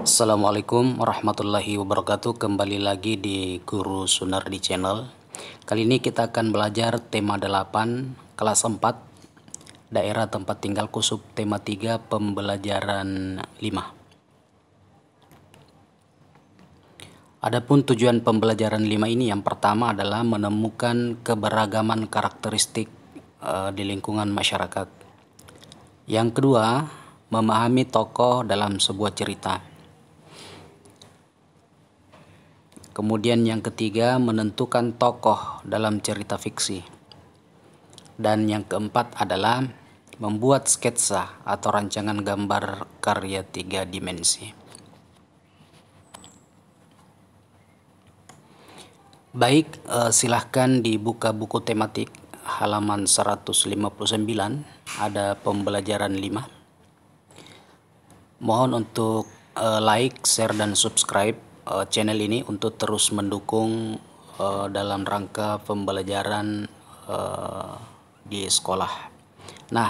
Assalamualaikum warahmatullahi wabarakatuh. Kembali lagi di Guru Sunardi Channel. Kali ini kita akan belajar tema 8 kelas 4 daerah tempat tinggalku, subtema 3 pembelajaran 5. Adapun tujuan pembelajaran 5 ini, yang pertama adalah menemukan keberagaman karakteristik di lingkungan masyarakat. Yang kedua, memahami tokoh dalam sebuah cerita. Kemudian yang ketiga, menentukan tokoh dalam cerita fiksi. Dan yang keempat adalah membuat sketsa atau rancangan gambar karya 3 dimensi. Baik, silahkan dibuka buku tematik halaman 159, ada pembelajaran 5. Mohon untuk like, share, dan subscribe channel ini untuk terus mendukung dalam rangka pembelajaran di sekolah. Nah,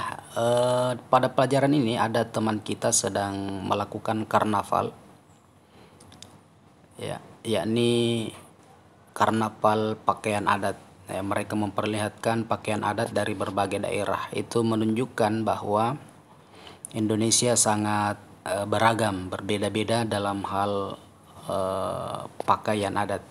pada pelajaran ini ada teman kita sedang melakukan karnaval, yakni karnaval pakaian adat. Mereka memperlihatkan pakaian adat dari berbagai daerah. Itu menunjukkan bahwa Indonesia sangat beragam, berbeda-beda dalam hal pakaian adat.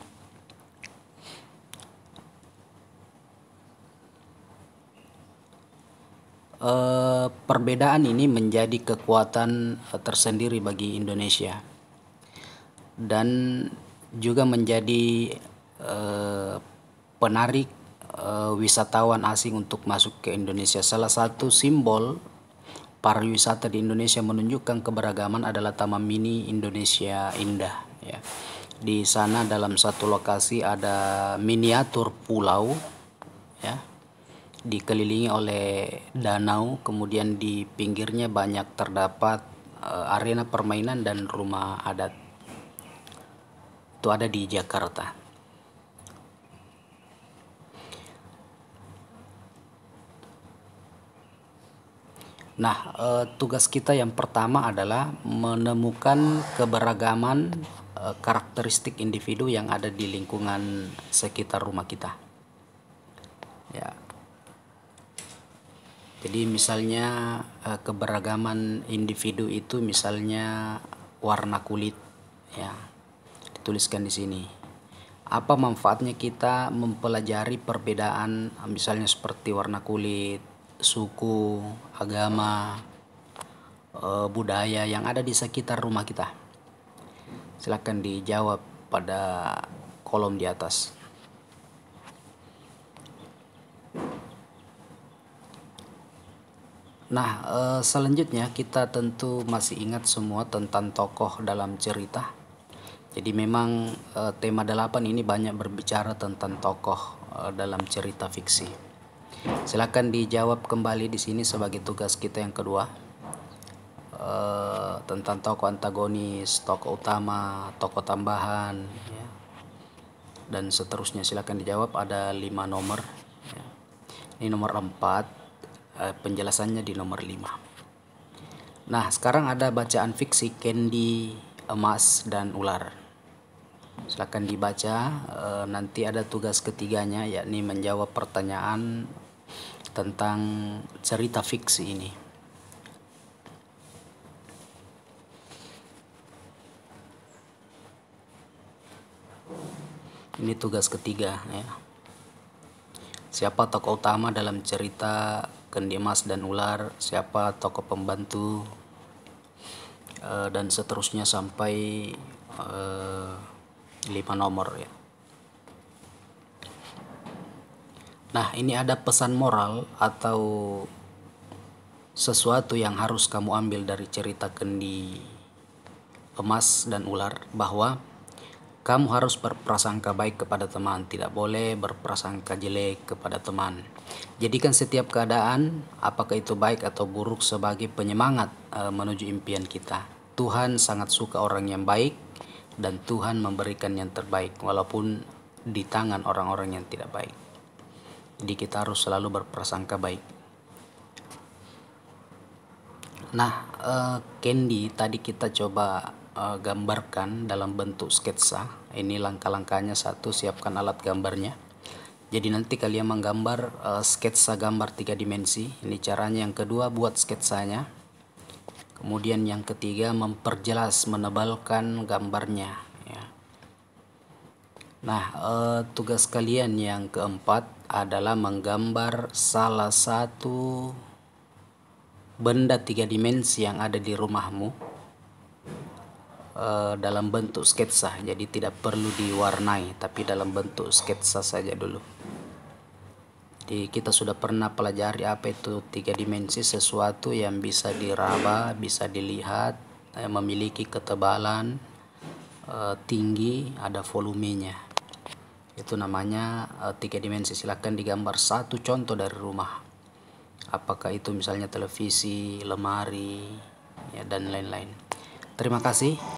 Perbedaan ini menjadi kekuatan tersendiri bagi Indonesia dan juga menjadi penarik wisatawan asing untuk masuk ke Indonesia. Salah satu simbol pariwisata di Indonesia menunjukkan keberagaman adalah Taman Mini Indonesia Indah. Di sana dalam satu lokasi ada miniatur pulau, dikelilingi oleh danau, kemudian di pinggirnya banyak terdapat arena permainan dan rumah adat. Itu ada di Jakarta. Nah, tugas kita yang pertama adalah menemukan keberagaman karakteristik individu yang ada di lingkungan sekitar rumah kita. Jadi misalnya keberagaman individu itu misalnya warna kulit, dituliskan di sini. Apa manfaatnya kita mempelajari perbedaan, misalnya seperti warna kulit, suku, agama, budaya yang ada di sekitar rumah kita? Silakan dijawab pada kolom di atas. Nah, selanjutnya kita tentu masih ingat semua tentang tokoh dalam cerita. Jadi memang tema 8 ini banyak berbicara tentang tokoh dalam cerita fiksi. Silakan dijawab kembali di sini sebagai tugas kita yang kedua. Tentang tokoh antagonis, tokoh utama, tokoh tambahan, dan seterusnya. Silakan dijawab, ada 5 nomor. Ini nomor 4, penjelasannya di nomor 5. Nah, sekarang ada bacaan fiksi Candy, Emas, dan Ular. Silakan dibaca. Nanti ada tugas ketiganya, yakni menjawab pertanyaan tentang cerita fiksi ini. Ini tugas ketiga, Siapa tokoh utama dalam cerita Candy, Emas, dan Ular? Siapa tokoh pembantu? Dan seterusnya sampai 5 nomor, Nah, ini ada pesan moral atau sesuatu yang harus kamu ambil dari cerita Candy, Emas, dan Ular, bahwa kamu harus berprasangka baik kepada teman, tidak boleh berprasangka jelek kepada teman. Jadikan setiap keadaan, apakah itu baik atau buruk, sebagai penyemangat menuju impian kita. Tuhan sangat suka orang yang baik, dan Tuhan memberikan yang terbaik walaupun di tangan orang-orang yang tidak baik. Jadi kita harus selalu berprasangka baik. Nah, Candy tadi kita coba gambarkan dalam bentuk sketsa. Ini langkah-langkahnya: satu, siapkan alat gambarnya. Jadi nanti kalian menggambar sketsa gambar 3 dimensi. Ini caranya. Yang kedua, buat sketsanya. Kemudian yang ketiga, memperjelas, menebalkan gambarnya ya. Nah, tugas kalian yang keempat adalah menggambar salah satu benda 3 dimensi yang ada di rumahmu dalam bentuk sketsa. Jadi tidak perlu diwarnai, tapi dalam bentuk sketsa saja dulu. Jadi kita sudah pernah pelajari apa itu 3 dimensi, sesuatu yang bisa diraba, bisa dilihat, memiliki ketebalan tinggi, ada volumenya. Itu namanya 3 dimensi. Silakan digambar satu contoh dari rumah. Apakah itu misalnya televisi, lemari, ya, dan lain-lain. Terima kasih.